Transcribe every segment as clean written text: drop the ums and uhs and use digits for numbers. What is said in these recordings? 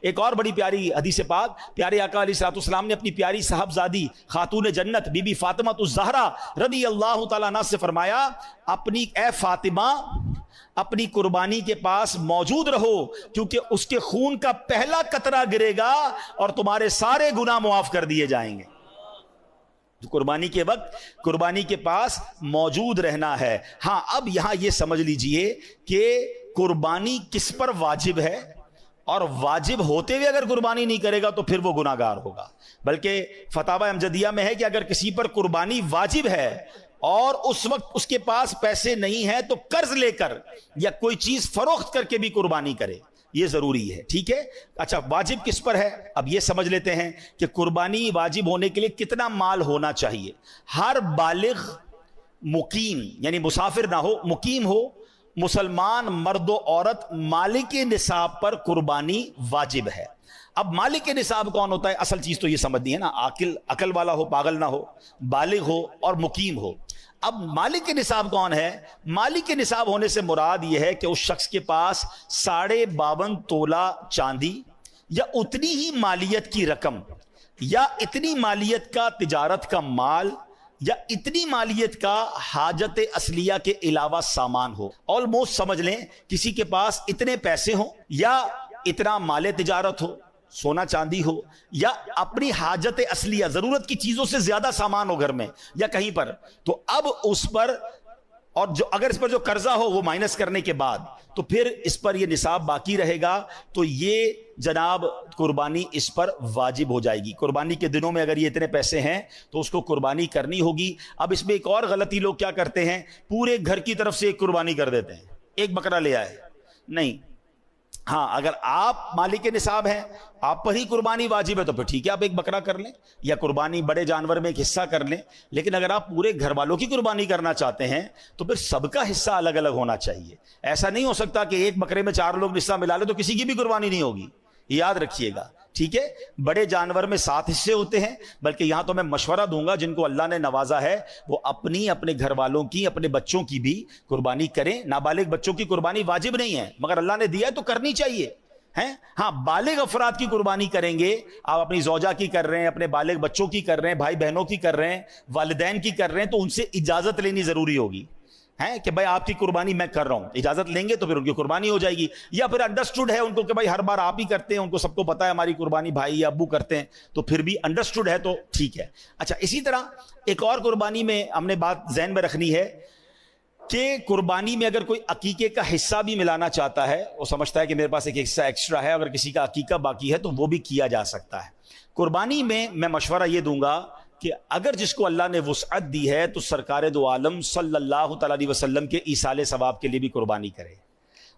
ایک اور بڑی پیاری حدیث پاک، پیارے آقا علیہ الصلوۃ والسلام نے اپنی پیاری صاحبزادی خاتون جنت بی بی فاطمہ الزہرا رضی اللہ تعالیٰ عنہ سے فرمایا، اپنی اے فاطمہ اپنی قربانی کے پاس موجود رہو، کیونکہ اس کے خون کا پہلا قطرہ گرے گا اور تمہارے سارے گناہ معاف کر دیے جائیں گے۔ قربانی کے وقت قربانی کے پاس موجود رہنا ہے۔ ہاں اب یہاں یہ سمجھ لیجئے کہ قربانی کس پر واجب ہے، اور واجب ہوتے ہوئے اگر قربانی نہیں کرے گا تو پھر وہ گناہ گار ہوگا۔ بلکہ فتاوی امجدیہ میں ہے کہ اگر کسی پر قربانی واجب ہے اور اس وقت اس کے پاس پیسے نہیں ہیں تو قرض لے کر یا کوئی چیز فروخت کر کے بھی قربانی کرے، یہ ضروری ہے۔ ٹھیک ہے، اچھا واجب کس پر ہے؟ اب یہ سمجھ لیتے ہیں کہ قربانی واجب ہونے کے لیے کتنا مال ہونا چاہیے۔ ہر بالغ مقیم یعنی مسافر نہ ہو، مقیم ہو، مسلمان مرد و عورت مالک نصاب پر قربانی واجب ہے۔ اب مالک نصاب کون ہوتا ہے؟ اصل چیز تو یہ سمجھنی ہے نا، عقل والا ہو، پاگل نہ ہو، بالغ ہو اور مقیم ہو۔ اب مالک نصاب کون ہے؟ مالک نصاب ہونے سے مراد یہ ہے کہ اس شخص کے پاس 52.5 تولہ چاندی یا اتنی ہی مالیت کی رقم یا اتنی مالیت کا تجارت کا مال یا اتنی مالیت کا حاجت اصلیہ کے علاوہ سامان ہو۔ آلموسٹ سمجھ لیں کسی کے پاس اتنے پیسے ہوں یا اتنا مال تجارت ہو، سونا چاندی ہو، یا اپنی حاجت اصلیہ ضرورت کی چیزوں سے زیادہ سامان ہو گھر میں یا کہیں پر، تو اب اس پر، اور جو اگر اس پر جو قرضہ ہو وہ مائنس کرنے کے بعد تو پھر اس پر یہ نصاب باقی رہے گا، تو یہ جناب قربانی اس پر واجب ہو جائے گی۔ قربانی کے دنوں میں اگر یہ اتنے پیسے ہیں تو اس کو قربانی کرنی ہوگی۔ اب اس میں ایک اور غلطی لوگ کیا کرتے ہیں، پورے گھر کی طرف سے ایک قربانی کر دیتے ہیں، ایک بکرا لے آئے۔ نہیں، ہاں اگر آپ مالک نصاب ہیں، آپ پر ہی قربانی واجب ہے تو پھر ٹھیک ہے، آپ ایک بکرا کر لیں یا قربانی بڑے جانور میں ایک حصہ کر لیں۔ لیکن اگر آپ پورے گھر والوں کی قربانی کرنا چاہتے ہیں تو پھر سب کا حصہ الگ الگ ہونا چاہیے۔ ایسا نہیں ہو سکتا کہ ایک بکرے میں 4 لوگ حصہ ملا لیں تو کسی کی بھی قربانی نہیں ہوگی، یاد رکھیے گا۔ ٹھیک ہے، بڑے جانور میں 7 حصے ہوتے ہیں، بلکہ یہاں تو میں مشورہ دوں گا جن کو اللہ نے نوازا ہے وہ اپنے گھر والوں کی، اپنے بچوں کی بھی قربانی کریں۔ نابالغ بچوں کی قربانی واجب نہیں ہے، مگر اللہ نے دیا ہے تو کرنی چاہیے۔ ہاں بالغ افراد کی قربانی کریں گے، آپ اپنی زوجہ کی کر رہے ہیں، اپنے بالغ بچوں کی کر رہے ہیں، بھائی بہنوں کی کر رہے ہیں، والدین کی کر رہے ہیں، تو ان سے اجازت لینی ضروری ہوگی کہ بھائی آپ کی قربانی میں کر رہا ہوں۔ اجازت لیں گے تو پھر ان کی قربانی ہو جائے گی، یا پھر انڈرسٹوڈ ہے ان کو کہ بھائی ہر بار آپ ہی کرتے ہیں، ان کو سب کو پتا ہے ہماری قربانی بھائی یا ابو کرتے ہیں، تو پھر بھی انڈرسٹوڈ ہے تو ٹھیک ہے۔ اچھا، اسی طرح ایک اور قربانی میں ہم نے بات ذہن میں رکھنی ہے کہ قربانی میں اگر کوئی عقیقے کا حصہ بھی ملانا چاہتا ہے، وہ سمجھتا ہے کہ میرے پاس ایک حصہ ایکسٹرا ہے، اگر کسی کا عقیقہ باقی ہے تو وہ بھی کیا جا سکتا ہے۔ قربانی میں مشورہ یہ دوں گا کہ اگر جس کو اللہ نے وسعت دی ہے تو سرکار دو عالم صلی اللہ تعالی علیہ وسلم کے ایصال ثواب کے لیے بھی قربانی کرے۔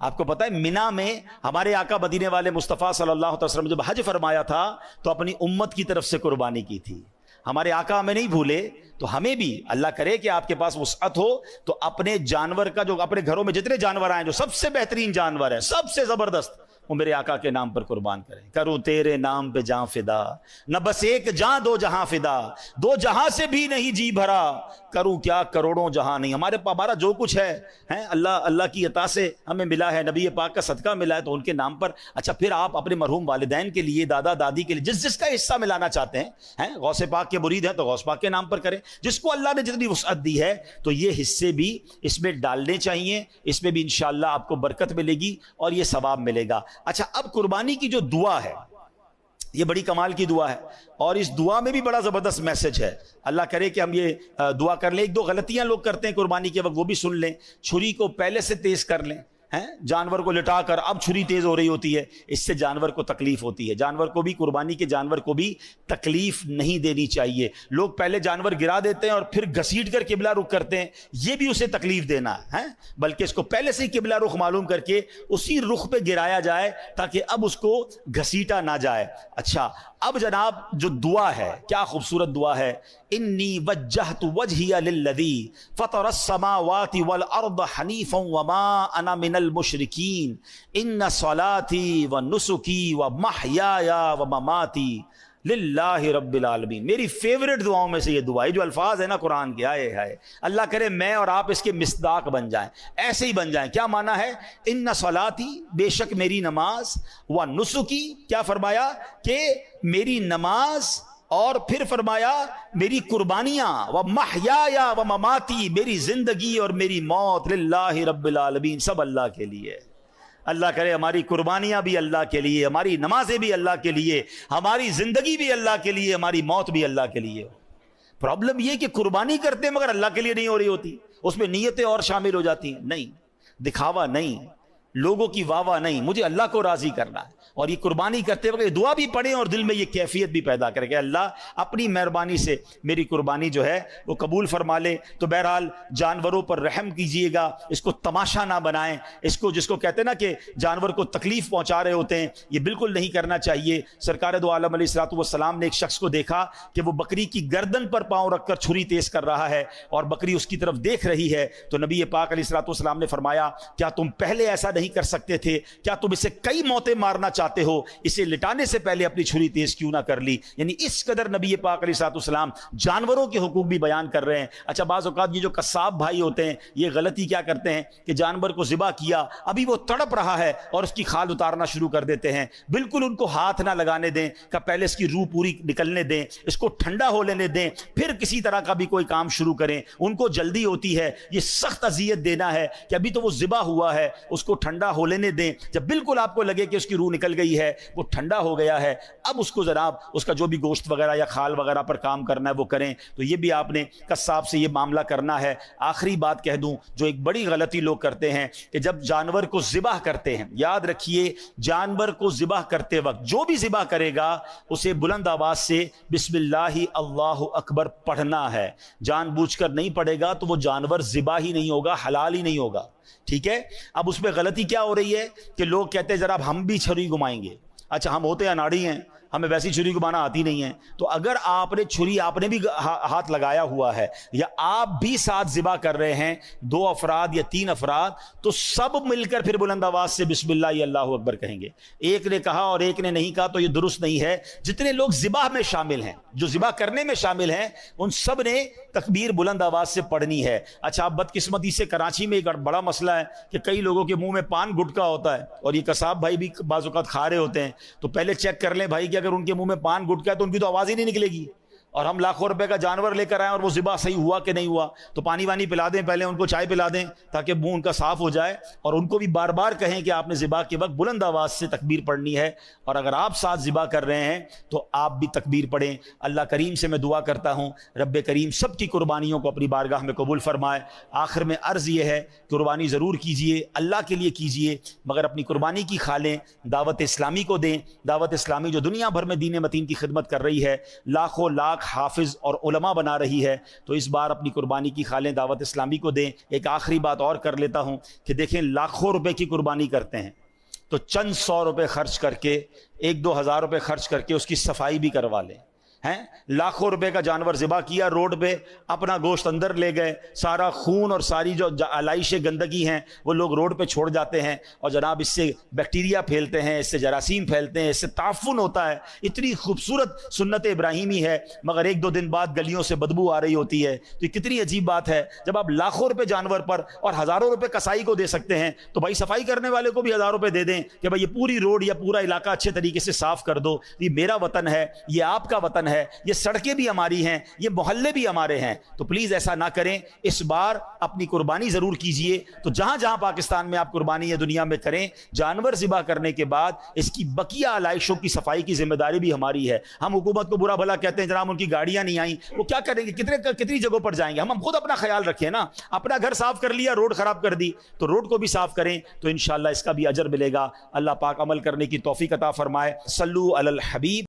آپ کو پتہ ہے مینا میں ہمارے آقا مدینے والے مصطفیٰ صلی اللہ علیہ وسلم جب حج فرمایا تھا تو اپنی امت کی طرف سے قربانی کی تھی۔ ہمارے آقا ہمیں نہیں بھولے، تو ہمیں بھی اللہ کرے کہ آپ کے پاس وسعت ہو تو اپنے جانور کا، جو اپنے گھروں میں جتنے جانور آئیں جو سب سے بہترین جانور ہے، سب سے زبردست، وہ میرے آقا کے نام پر قربان کریں۔ کروں تیرے نام پہ جاں فدا، نہ بس ایک جاں دو جہاں فدا، 2 جہاں سے بھی نہیں جی بھرا، کروں کیا کروڑوں جہاں نہیں۔ ہمارا جو کچھ ہے اللہ کی عطا سے ہمیں ملا ہے، نبی پاک کا صدقہ ملا ہے، تو ان کے نام پر۔ اچھا، پھر آپ اپنے مرحوم والدین کے لیے، دادا دادی کے لیے، جس کا حصہ ملانا چاہتے ہیں، غوث پاک کے مرید ہیں تو غوث پاک کے نام پر کریں۔ جس کو اللہ نے جتنی وسعت دی ہے تو یہ حصے بھی اس میں ڈالنے چاہیے، اس میں بھی انشاءاللہ آپ کو برکت ملے گی اور یہ ثواب ملے گا۔ اچھا، اب قربانی کی جو دعا ہے یہ بڑی کمال کی دعا ہے، اور اس دعا میں بھی بڑا زبردست میسج ہے۔ اللہ کرے کہ ہم یہ دعا کر لیں۔ 1-2 غلطیاں لوگ کرتے ہیں قربانی کے وقت، وہ بھی سن لیں۔ چھری کو پہلے سے تیز کر لیں، جانور کو لٹا کر اب چھری تیز ہو رہی ہوتی ہے، اس سے جانور کو تکلیف ہوتی ہے۔ جانور کو بھی، قربانی کے جانور کو بھی تکلیف نہیں دینی چاہیے۔ لوگ پہلے جانور گرا دیتے ہیں اور پھر گھسیٹ کر قبلہ رخ کرتے ہیں، یہ بھی اسے تکلیف دینا ہے، بلکہ اس کو پہلے سے ہی قبلہ رخ معلوم کر کے اسی رخ پہ گرایا جائے تاکہ اب اس کو گھسیٹا نہ جائے۔ اچھا، اب جناب جو دعا ہے، کیا خوبصورت دعا ہے، انی وجہت وجہی للذی فطر السماوات والارض حنیفا وما انا من المشرکین ان صلاتی ونسکی ومحیایا ومماتی للہ رب العالمین. میری فیوریٹ دعاؤں میں سے یہ دعا ہے. جو الفاظ ہے نا قرآن کے، آئے ہائے، اللہ کرے میں اور آپ اس کے مصداق بن جائیں، ایسے ہی بن جائیں. کیا معنی ہے؟ ان صلاتی، بے شک میری نماز، و نسکی، کیا فرمایا کہ میری نماز، اور پھر فرمایا میری قربانیاں، و محیایا و مماتی، میری زندگی اور میری موت، للہ رب العالمین، سب اللہ کے لیے. اللہ کرے ہماری قربانیاں بھی اللہ کے لیے، ہماری نمازیں بھی اللہ کے لیے، ہماری زندگی بھی اللہ کے لیے، ہماری موت بھی اللہ کے لیے. پرابلم یہ کہ قربانی کرتے ہیں مگر اللہ کے لیے نہیں ہو رہی ہوتی، اس میں نیتیں اور شامل ہو جاتی ہیں. نہیں، دکھاوا نہیں، لوگوں کی واہ واہ نہیں، مجھے اللہ کو راضی کرنا ہے. اور یہ قربانی کرتے وقت دعا بھی پڑھیں اور دل میں یہ کیفیت بھی پیدا کرے کہ اللہ اپنی مہربانی سے میری قربانی جو ہے وہ قبول فرما لے. تو بہرحال جانوروں پر رحم کیجئے گا، اس کو تماشا نہ بنائیں، اس کو جس کو کہتے ہیں نا کہ جانور کو تکلیف پہنچا رہے ہوتے ہیں، یہ بالکل نہیں کرنا چاہیے. سرکار دو عالم علیہ الصلوۃ والسلام نے ایک شخص کو دیکھا کہ وہ بکری کی گردن پر پاؤں رکھ کر چھری تیز کر رہا ہے اور بکری اس کی طرف دیکھ رہی ہے. تو نبی پاک علیہ الصلوۃ والسلام نے فرمایا کیا تم پہلے ایسا نہیں کر سکتے تھے؟ کیا تم اسے کئی موتیں مارنا چاہتے ہو؟ اسے لٹانے سے پہلے اپنی چھری تیز کیوں نہ کر لی؟ یعنی اس قدر نبی پاک علیہ الصلوۃ والسلام جانوروں کے حقوق بھی بیان کر رہے ہیں. اچھا، بعض اوقات یہ جو قصاب بھائی ہوتے ہیں یہ غلطی کیا کرتے ہیں کہ جانور کو ذبح کیا، ابھی وہ تڑپ رہا ہے اور اس کی کھال اتارنا شروع کر دیتے ہیں. بالکل ان کو ہاتھ نہ لگانے دیں کہ پہلے اس کی روح پوری نکلنے دیں، اس کو ٹھنڈا ہو لینے دیں، پھر کسی طرح کا بھی کوئی کام شروع کریں. ان کو جلدی ہوتی ہے، یہ سخت اذیت دینا ہے کہ ابھی تو وہ ذبح ہوا ہے، اس کو ٹھنڈا ہو لینے دیں. جب بالکل آپ کو لگے کہ اس کی روح نکل گئی ہے، وہ ٹھنڈا ہو گیا ہے، اب اس کو جناب اس کا جو بھی گوشت وغیرہ یا کھال وغیرہ پر کام کرنا ہے وہ کریں. تو یہ بھی آپ نے قصاب سے یہ معاملہ کرنا ہے. آخری بات کہہ دوں، جو ایک بڑی غلطی لوگ کرتے ہیں کہ جب جانور کو ذبح کرتے ہیں، یاد رکھیے جانور کو ذبح کرتے وقت جو بھی ذبح کرے گا اسے بلند آواز سے بسم اللہ اللہ اکبر پڑھنا ہے. جان بوجھ کر نہیں پڑھے گا تو وہ جانور ذبح ہی نہیں ہوگا، حلال ہی نہیں ہوگا. ٹھیک ہے؟ اب اس میں غلطی کیا ہو رہی ہے کہ لوگ کہتے ہیں ذرا ہم بھی چھری گھمائیں گے. اچھا، ہم ہوتے اناڑی ہیں، ہمیں ویسی چھری گھمانا آتی نہیں ہے. تو اگر آپ نے چھری آپ نے بھی ہاتھ لگایا ہوا ہے یا آپ بھی ساتھ ذبح کر رہے ہیں، 2 افراد یا 3 افراد، تو سب مل کر پھر بلند آواز سے بسم اللہ اللہ اکبر کہیں گے. ایک نے کہا اور ایک نے نہیں کہا تو یہ درست نہیں ہے. جتنے لوگ ذبح میں شامل ہیں، جو ذبح کرنے میں شامل ہیں، ان سب نے تکبیر بلند آواز سے پڑھنی ہے. اچھا، اب بدقسمتی سے کراچی میں ایک بڑا مسئلہ ہے کہ کئی لوگوں کے منہ میں پان گٹکا ہوتا ہے اور یہ قصاب بھائی بھی بعض اوقات کھا رہے ہوتے ہیں. تو پہلے چیک کر لیں بھائی کہ اگر ان کے منہ میں پان گٹکا ہے تو ان کی تو آواز ہی نہیں نکلے گی. اور ہم لاکھوں روپے کا جانور لے کر آئیں اور وہ ذبح صحیح ہوا کہ نہیں ہوا، تو پانی وانی پلا دیں، پہلے ان کو چائے پلا دیں تاکہ منہ ان کا صاف ہو جائے. اور ان کو بھی بار بار کہیں کہ آپ نے ذبح کے وقت بلند آواز سے تکبیر پڑھنی ہے. اور اگر آپ ساتھ ذبح کر رہے ہیں تو آپ بھی تکبیر پڑھیں. اللہ کریم سے میں دعا کرتا ہوں رب کریم سب کی قربانیوں کو اپنی بارگاہ میں قبول فرمائے. آخر میں عرض یہ ہے، قربانی ضرور کیجئے، اللہ کے لیے کیجئے، مگر اپنی قربانی کی کھالیں دعوت اسلامی کو دیں. دعوت اسلامی جو دنیا بھر میں دین متین کی خدمت کر رہی ہے، لاکھوں لاکھ حافظ اور علماء بنا رہی ہے، تو اس بار اپنی قربانی کی کھالیں دعوت اسلامی کو دیں. ایک آخری بات اور کر لیتا ہوں کہ دیکھیں لاکھوں روپے کی قربانی کرتے ہیں تو چند 100 روپے خرچ کر کے، 1-2 ہزار روپے خرچ کر کے اس کی صفائی بھی کروا لیں. ہیں لاکھوں روپے کا جانور ذبح کیا، روڈ پہ اپنا گوشت اندر لے گئے، سارا خون اور ساری جو علائشیں گندگی ہیں وہ لوگ روڈ پہ چھوڑ جاتے ہیں اور جناب اس سے بیکٹیریا پھیلتے ہیں، اس سے جراثیم پھیلتے ہیں، اس سے تعفن ہوتا ہے. اتنی خوبصورت سنت ابراہیمی ہے مگر 1-2 دن بعد گلیوں سے بدبو آ رہی ہوتی ہے. تو یہ کتنی عجیب بات ہے، جب آپ لاکھوں روپے جانور پر اور ہزاروں روپے کسائی کو دے سکتے ہیں تو بھائی صفائی کرنے والے کو بھی 1000 روپے دے دیں کہ بھائی یہ پوری روڈ یا پورا علاقہ اچھے طریقے سے صاف کر دو. یہ میرا وطن ہے، یہ آپ کا وطن ہے، یہ سڑکیں بھی ہماری ہیں، یہ محلے بھی ہمارے ہیں. تو پلیز ایسا نہ کریں. اس بار اپنی قربانی ضرور کیجئے. تو جہاں جہاں پاکستان میں آپ قربانی یا دنیا میں کریں، جانور ذبح کرنے کے بعد اس کی بقیہ علائشوں کی صفائی کی ذمہ داری بھی ہماری ہے. ہم حکومت کو برا بھلا کہتے ہیں، جناب ان کی گاڑیاں نہیں آئیں، وہ کیا کریں گے، کتنی جگہوں پر جائیں گے. ہم خود اپنا خیال رکھیں نا. اپنا گھر صاف کر لیا، روڈ خراب کر دی، تو روڈ کو بھی صاف کریں تو انشاءاللہ اس کا بھی اجر ملے گا. اللہ پاک عمل کرنے کی توفیق عطا فرمائے. صلو علی الحبیب.